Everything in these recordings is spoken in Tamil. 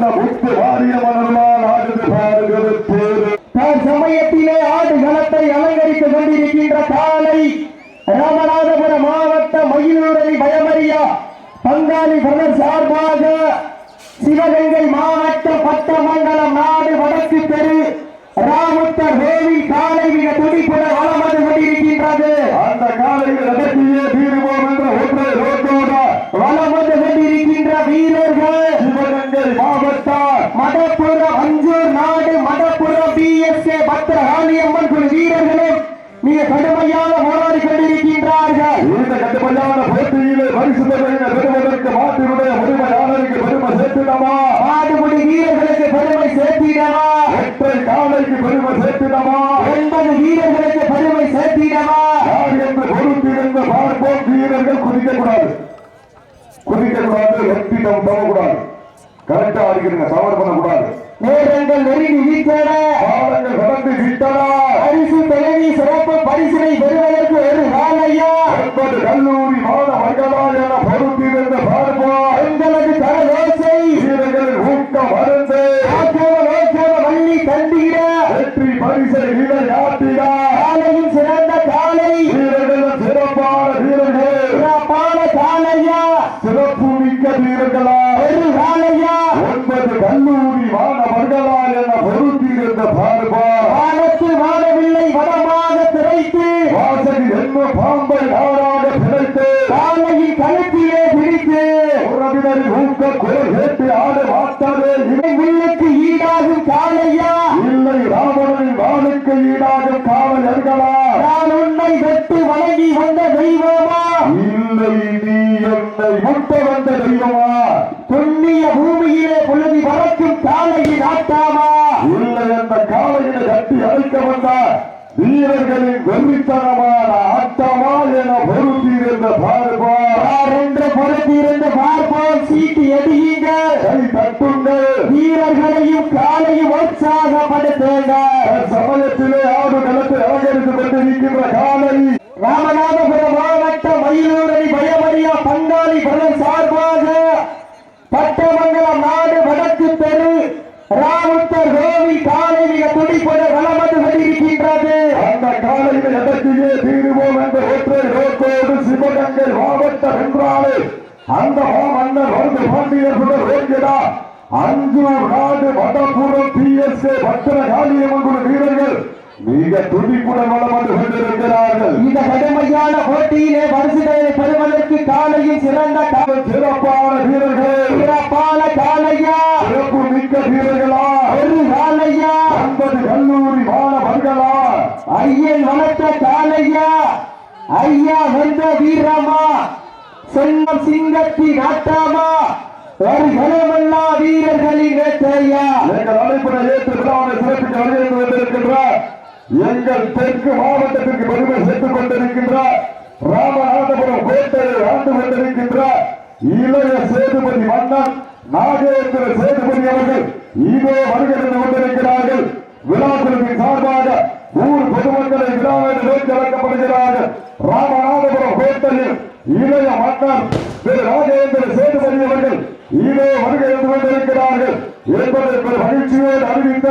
அந்த முத்து வாரியமனால் ஆடுது பாடுகிறது தேர். சமயத்திலே ஆடுகளத்தை அலங்கரித்துக் கொண்டிருக்கின்ற காலை ராமநாதபுரம் மாவட்ட மயிலூரணி பயமறியா பங்காளி பிரதர் சார்பாக சிவகங்கை மாவட்ட பட்டமங்கலம் நாடு வடக்கு தெரு ராமுத்தர் கோவில் காலை மிக துடிப்புடன் வளம் வந்து கொண்டிருக்கின்றது. அந்த காலையில் நடத்தியே தீர்வோம் என்ற ஒன்றை ரோட்டோட வளம் வந்து கொண்டிருக்கின்ற வீரர்கள் சிவகங்கை மாவட்டம் மடப்புறம் அஞ்சூர் நாடு மடப்புறம் BSA பத்திரகாளியம்மன் குழு வீரர்களும் மிக கடுமையாக போராடி கொண்டிருக்கின்றார்கள். இந்த கடுமையான போட்டியிலே பரிசு பெறுவதற்கு மாட்டினுடைய உரிமையாளருக்கு பெருமை சேர்த்திடமா, மாடுபிடி வீரர்களுக்கு பெருமை சேர்த்திடமா, ஒற்றை காலைக்கு பெருமை சேர்த்திடமா, 80 வீரர்களுக்கு பெருமை சேர்த்திடமா, யார் என்று பொறுத்திருந்து பார்ப்போம். வீரர்கள் குதிக்கக்கூடாது, வெற்றிடம் தரக்கூடாது, கரெக்டா அடிக்கிறீங்க, தவறு பண்ணக்கூடாது. நேரங்கள் நெருங்கி விட்டன, காலங்கள் கடந்து விட்டன. பரிசு தலைவி சிறப்பு பரிசினை பெறுவதற்கு ஒரு காலையா 9 கல்லூரி மாணவர்களா என பொறுத்திருந்து பார்ப்போம். எங்களது தரவேசை வீரர்களின் ஊக்கம் அருந்து வள்ளி தந்திட வெற்றி பரிசை விளையாட்டிட காலையும் சிறந்த காலை வீரர்களும் சிறப்பான வீரர்கள், சிறப்பான காலையா சிறப்பு மிக்க வீரர்களா ஒரு காலையா 9 கல்லூரி மாணவர்களா என பொறுத்திருந்து பார்ப்போம். வானத்தில் வாழவில்லை வடமாக திரைத்து வாசகி என்ன பாம்பை நாடாக பிழைத்து காலையில் கழுத்திலே பிடித்து உறவினரின் ஊக்க குரல் கேட்டு ஆட மாட்டாரே இவை முள்ளுக்கு ஈடாகும் காலையா இல்லை ராவணனின் வாளுக்கு ஈடாகும் காவலர்களா. நான் உன்னை வெட்டு வணங்கி வந்த தெய்வமா, இல்லை நீ என்னை முட்ட வந்த தெய்வமா, புண்ணிய பூமியிலே பொழுது வளர்க்கும் காலையின் ஆட்டாமா, இல்லை அந்த காலையினை கட்டி அழைக்க வந்த வீரர்களின் வெள்ளித்தனமான ஆட்டமா என பொறுத்திருந்த பார்ப்போம். என்று பொறுத்திருந்து பார்ப்போம். சீட்டு எடியுங்கள், கை தட்டுங்கள், வீரர்களையும் காலையும் உற்சாகப்படுத்துங்கள். சமயத்திலே ஆடு களத்தை அலங்கரித்துக் கொண்டிருக்கின்ற காலை ராமநாதபுரம் மாவட்ட மயிலூரணி பயமறியா பங்காளி பிரதர் சார்பாக பட்டமங்கலம் நாடு வடக்கு தெரு ராமுத்தர் கோவில் காலை மிக துடிப்புடன் வளம் வந்து கொண்டிருக்கின்றது. அந்த காலையில் எதற்கையே தீருவோம் என்ற ஒற்றை ரோட்டோடு சிவகங்கை மாவட்டம் என்றாலே அந்த மாமன்னர் வருது பாண்டியர்களுடன் ரோங்கிடா அஞ்சூர் நாடு மடப்புறம் BSA பத்திரகாளியம்மன் குழு வீரர்கள் மிக துடிப்புடன் வளம் வந்து கொண்டிருக்கிறார்கள். இந்த கடுமையான போட்டியிலே பரிசுகளை பெறுவதற்கு காலையும் சிறந்த சிறப்பான வீரர்கள், சிறப்பான காலையா சிறப்பு மிக்க வீரர்களா ஒரு காலையா 9 கல்லூரி மாணவர்களா ஐயன் வளர்த்த காலையா ஐயா வென்ற வீரமா செல்வம் சிங்கத்தி நாட்டாமா ஒரு கனமல்லா வீரர்களின் வேட்டையா எங்கள் அழைப்பினை ஏற்று விழாவை சிறப்பிக்க வருகிறது வந்திருக்கின்றார். எங்கள் தெற்கு மாவட்டத்திற்கு பெருமை சேர்த்துக் கொண்டிருக்கின்ற ராமநாதபுரம் கோட்டையை ஆண்டு கொண்டிருக்கின்ற இளைய சேதுபதி மன்னன் நாகேந்திர சேதுபதி அவர்கள் இதோ வருகிறது கொண்டிருக்கிறார்கள். விழாக்குழுவின் சார்பாக ஊர் பொதுமக்களை விழாவில் நோக்கி அழைக்கப்படுகிறார்கள். ராமநாதபுரம் கோட்டையில் இளைய மன்னர் திரு ராஜேந்திர சேதுபதி அவர்கள் இதோ வருகை வந்து கொண்டிருக்கிறார்கள் என்பதை மகிழ்ச்சியோடு அறிவித்த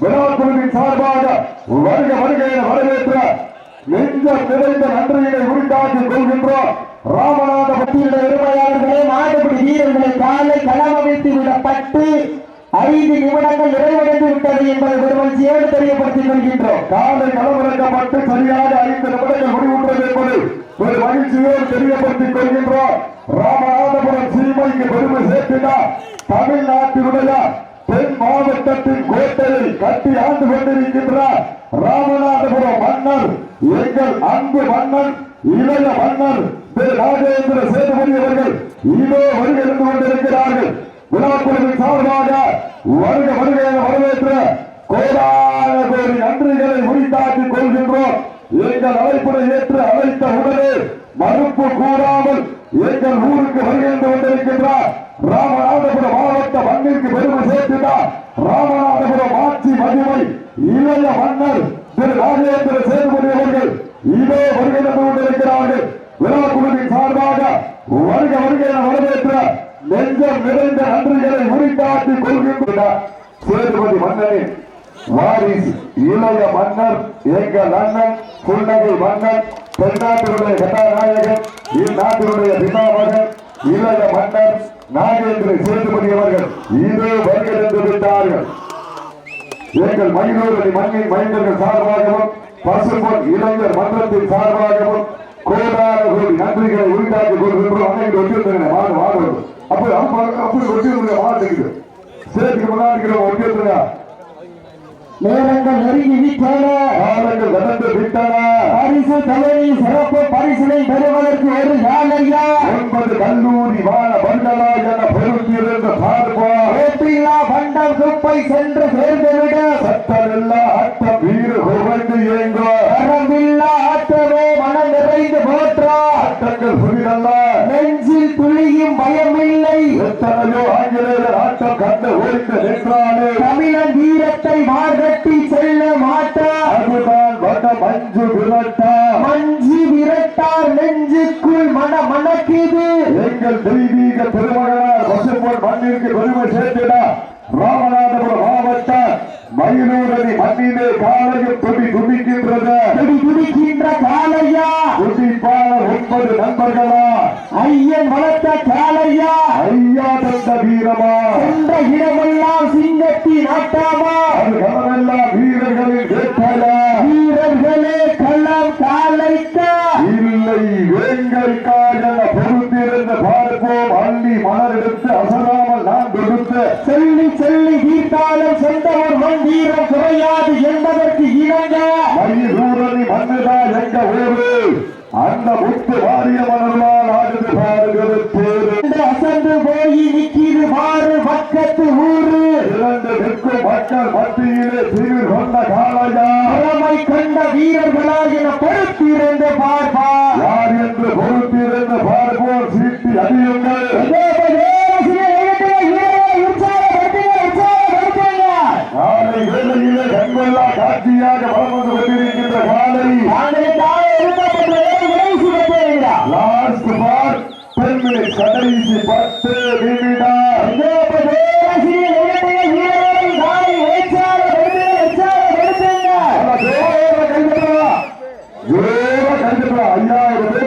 விழாக்குழுவின் சார்பாக வருக என வரவேற்ற நெஞ்சம் நிறைந்த நன்றியினை உரித்தாக்கிக் கொள்கின்றோம். ராமநாதபுரத்தினுடைய உரிமையாளர்களே மாடுபிடி வீரர்களை காலை களமமைத்து விடப்பட்டு 5 நிமிடங்கள் நிறைவடைந்து விட்டது என்பதை பெருமகிழ்ச்சியோடு தெரியப்படுத்திக் கொள்கின்றோம். காலை களமிறக்கப்பட்டு சரியாக 5 நிமிடங்கள் முடிவுற்றது என்பதை ஒரு மகிழ்ச்சியோடு தெரியப்படுத்திக் கொள்கின்றோம். ராமநாதபுரம் சீமைக்கு பெருமை சேர்த்தினார். தமிழ்நாட்டினுடைய தென் மாவட்டத்தின் கோட்டையை கட்டி ஆண்டு கொண்டிருக்கின்றார் ராமநாதபுரம் மன்னர், எங்கள் அன்பு மன்னன், இளைய மன்னர் திரு ராஜேந்திர சேதுபதி அவர்கள் இதோ வருகை இருந்து கொண்டிருக்கிறார்கள். விழாக்குழுவின் சார்பாக வருக என வரவேற்ற கோடான கோடி நன்றிகளை உரித்தாக்கிக் கொள்கின்றோம். எங்கள் அழைப்புரை ஏற்று அழைத்த உடனே மறுப்பு கூறாமல் எங்கள் ஊருக்கு வருகின்ற கொண்டிருக்கின்றார் ராமநாதபுரம் மாவட்ட மண்ணிற்கு பெருமை சேர்த்தினார் ராமநாதபுரம் ஆட்சி மகிமை இளைய மன்னர் திரு ராஜேந்திர சேதுபதி அவர்கள் இதோ வருகின்ற கொண்டிருக்கிறார்கள். விழாக்குழுவின் சார்பாக வருக என வரவேற்ற நெஞ்சம் நிறைந்த நன்றிகளை உரித்தார் உரித்தாக்கி கொள்கின்றார் சேதுபதி மன்னனின் வாரிசு இளைய மன்னர் எங்கள் அண்ணன் புன்னகை மன்னன் தென்னாட்டினுடைய கதாநாயகன் இந்நாட்டினுடைய பிதாமகன் இளைய மன்னர் நாகேந்திர சேதுபதி அவர்கள் இதோ வருகிறது விட்டார்கள். எங்கள் மயிலூரணி மண்ணின் மைந்தர்கள் சார்பாகவும் பசும்பொன் இளைஞர் மன்றத்தின் சார்பாகவும் கோடான கோடி நன்றிகளை உரித்தாக்கி கொள்கின்றோம். அன்னைக்கு ஒட்டியிருந்தேன் மாடு அப்படி ஒட்டியிருந்த மாட்டுக்குது சேதுக்கு முன்னாடி ஒட்டியிருந்தா நேரங்கள் நெருங்கி விட்டன, காலங்கள் கடந்து விட்டன. பரிசு தலைவி சிறப்பு பரிசினை பெறுவதற்கு ஒரு காலையா 9 கல்லூரி மாணவர்களா என பொருத்தியிருந்த சார்பா பண்டம் குப்பை சென்று சேர்ந்துவிட சட்டமில்லா ஆட்டம் வீறு குறைந்து இயங்கோ அறமில்லா ஆட்டமே மனம் நிறைந்து போற்றா ஆட்டங்கள் புரிதல்ல நெஞ்சில் துளியும் பயமில்லை எத்தனையோ ஆங்கிலேயர் ஆட்டம் கண்டு ஓய்ந்து நின்றாலே தமிழன் வீரத்தை மார்கட்டி செல்ல மாட்டா அதுதான் வட மஞ்சு விரட்டா மஞ்சு விரட்டார் நெஞ்சுக்குள் மனக்கிது எங்கள் தெய்வீக திருமகனார் பசும்பொன் மண்ணிற்கு பெருமை சேர்த்திட ராமநாதபுரம் மாவட்ட மயிலூரணி மண்ணிலே காலையும் துடிக்கின்றது துடிக்கின்ற காலையா துடிப்பாளர் 9 நண்பர்களா ஐயன் வளர்த்த காலையா ஐயா தந்த வீரமா என்ற இடமெல்லாம் சிங்கத்தின் ஆட்டாமா அது கலமெல்லாம் வீரர்களின் வேட்டலா வீரர்களே களம் காலைக்கா இல்லை வேங்கைக்கா என பொறுத்திருந்த பார்ப்போம் அள்ளி மலர் எடுத்து அசராமல் நான் கொடுத்து சொல்லி தீர்த்தாலும் சொந்தவர் மண் வீரம் குறையாது என்பதற்கு இணங்க மயிலூரணி மண்ணுதா எங்க ஊரு அந்த முத்து வாரிய மலர்களால் ஆடுது பாடுகிறது தேரு அசந்து போய் நிற்கிது மாறு பக்கத்து ஊரு 2 நிற்கும் மக்கள் மத்தியிலே தீர்வு கொண்ட காலையா திறமை கண்ட வீரர்களா என பொறுத்திருந்து பார்ப்பா யார் என்று பொறுத்திருந்து பார்ப்போம் சீட்டி அடியுங்கள் காலை வேளையிலே கண்கொள்ளா காட்சியாக வளம் வந்து கொண்டிருக்கின்ற காலை லாஸ்ட் பார் 10 மினிட்ஸ் கடைசி 10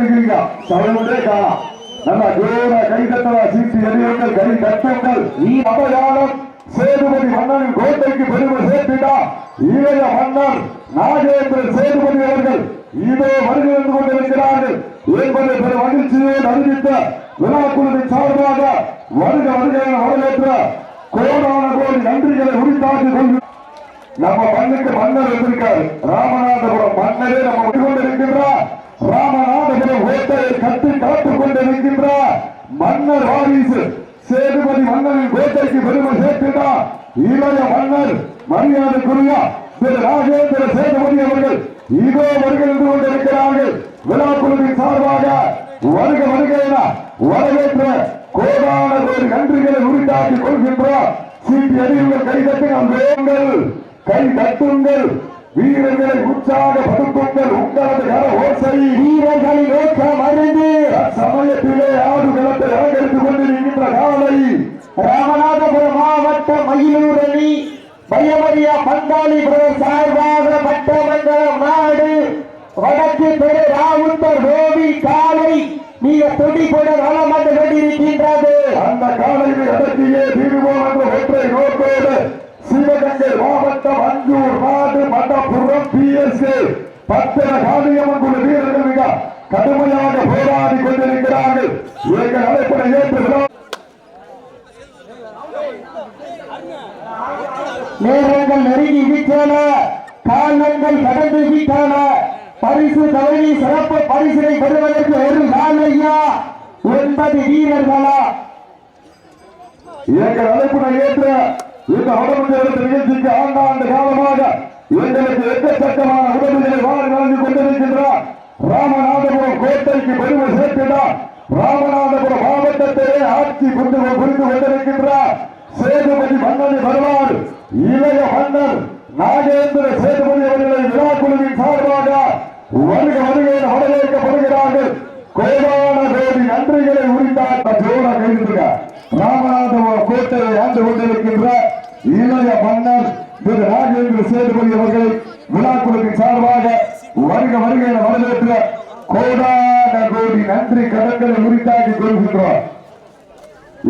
நிமிடம் சவுண்டே காணாம் நல்லா ஜோர கை தட்டவா சீட்டு எறியுங்கள் கை தட்டுங்கள் அபயாளம் சேதுபதி மன்னனின் கோட்டைக்கு பெருமை சேர்த்திடா இளைய மன்னர் நாகேந்திர சேதுபதி அவர்கள் இதோ வருகிறது கொண்டிருக்கிறார்கள் என்பதை பெற மகிழ்ச்சியோடு அறிவித்த விழாக்குழுவின் சார்பாக வருக என வரவேற்ற கோடான கோடி நன்றிகளை உரித்தாக்கி கொண்டு நம்ம மண்ணுக்கு மன்னர் வந்திருக்காரு ராமநாதபுரம் மன்னரே நம்ம கொண்டிருக்கின்றார் ராமநாதபுரம் கோட்டையை கட்டி காத்துக் கொண்டிருக்கின்றார் மன்னர் வாரிசு சேதுபதி மன்னரின் கோட்டைக்கு பெருமை சேர்க்கிறார் இளைய மன்னர் மரியாதைக்குரிய திரு ராஜேந்திர சேதுபதி அவர்கள் இதோ வருகிறது கொண்டிருக்கிறார்கள் விழாக்குழுவின் சார்பாக வருக என வரவேற்ற கோடான கோடி நன்றிகளை உரித்தாக்கி கொள்கின்றார் சீட்டி அடியுங்கள் கை தட்டுங்கள் கை தட்டுங்கள் வீரர்களை உற்சாகப்படுத்துங்கள் உங்களது கர ஓசை வீரர்களின் நோக்கம் அறிந்து சமயத்திலே ஆடுகளத்தை அலங்கரித்துக் கொண்டிருக்கின்ற காலை ராமநாதபுரம் மாவட்ட மயிலூரணி பயமறியா பங்காளி பிரதர் சார்பாக பட்டமங்கலம் நாடு வடக்கு பெரு ராவுத்தர் கோவி காலை மிக துடிப்புட நலம் வந்து கொண்டிருக்கின்றது. அந்த காலையை அடக்கியே தீர்வோம் என்ற ஒற்றை நோக்கோடு சிவகங்கை மாவட்டம் அஞ்சூர் நாடு மண்டபுரம் PSK பத்திர காளியம்மன் குழு வீரர்கள் மிக கடுமையாக போராடி கொண்டிருக்கிறார்கள். எங்கள் அழைப்பை ஏற்று நேரங்கள் நெருங்கி விட்டன, காலங்கள் கடந்து விட்டன. பரிசு தலைவி சிறப்பு பரிசினை பெறுவதற்கு ஒரு காலையா 9 வீரர்களா? எங்கள் அழைப்பினை ஏற்ற இந்த வடமஞ்சள் நிகழ்ச்சிக்கு ஆண்டாண்டு காலமாக எங்களுக்கு எக்கச்சக்கமான உதவிகளை வாரி வழங்கி கொண்டிருக்கின்றார். ராமநாதபுரம் கோட்டைக்கு பெருமை சேர்க்கிறார். ராமநாதபுரம் மாவட்டத்திலே ஆட்சி புரிந்து கொண்டிருக்கின்றார். சேதுபதி மன்னனி வரலாறு இளைய மன்னர் நாகேந்திர சேதுபதி அவர்களை விழாக்குழுவின் சார்பாக வருக என வரவேற்கப்படுகிறார்கள். கோடான கோடி நன்றிகளை உரித்தார். ஜோர கைதுங்க ராமநாதபுரம் கோட்டையை ஆண்டு கொண்டிருக்கின்ற இளைய மன்னர் திரு ராஜேந்திர சேதுபதி அவர்களை விழாக்குழுவின் சார்பாக வருக வருக என வரவேற்ற கோடான கோடி நன்றி கடன்களை உரித்தாக்கி கொள்கின்றோம்.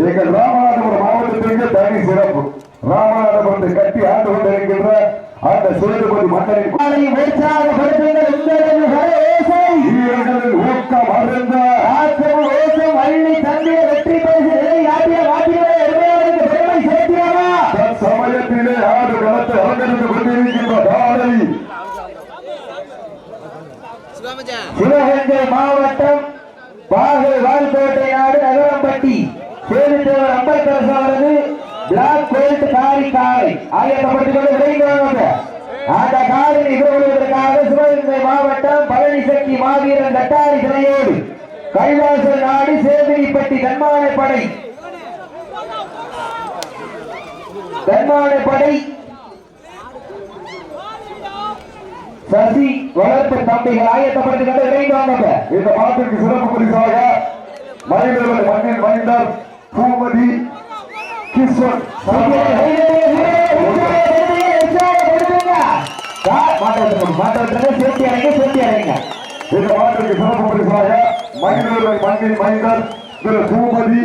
எங்கள் ராமநாதபுரம் மாவட்டத்திற்கு தனி சிறப்பு. ராமநாதபுரத்தை கட்டி ஆண்டு கொண்டிருக்கின்ற அந்த சேதுபதி மன்னரின் வீரர்களின் ஊக்கம் அறிந்த அள்ளி தந்தைய வெற்றி பெருமை சேர்க்கிறாரா? சமயத்திலே ஆடு களத்தை அலங்கரித்துக் கொண்டிருக்கின்ற காலை சிவகங்கை மாவட்டம் பாகை வால்கோட்டை நாடு நகரம்பட்டி சேதுதேவர் அம்பேத்கர் அவரது பிளாக் பெல்ட் காரி ஆயத்தப்பட்டுக் கொண்டு விரைவாங்க. அந்த காரினை எதிர்கொள்வதற்காக சிவகங்கை மாவட்டம் பழனிசக்தி மாவீரன் கட்டாரி சிலையோடு கைலாசல் நாடு சேதுரிப்பட்டி கண்மானைப்படை சசி வளர்ப்பு தம்பிகள் ஆயத்தப்பட்டுக் கொண்டு விரைவாங்க. இந்த மாட்டிற்கு சிறப்பு பரிசாக மனிதர்கள் மண்ணின் மைந்தர் பூமதி கிஷோர் சேர்த்தி இறங்க. இந்த மாட்டிற்கு சிறப்பு பரிசாக மனிதர்கள் மண்ணின் மைந்தர் திரு பூமதி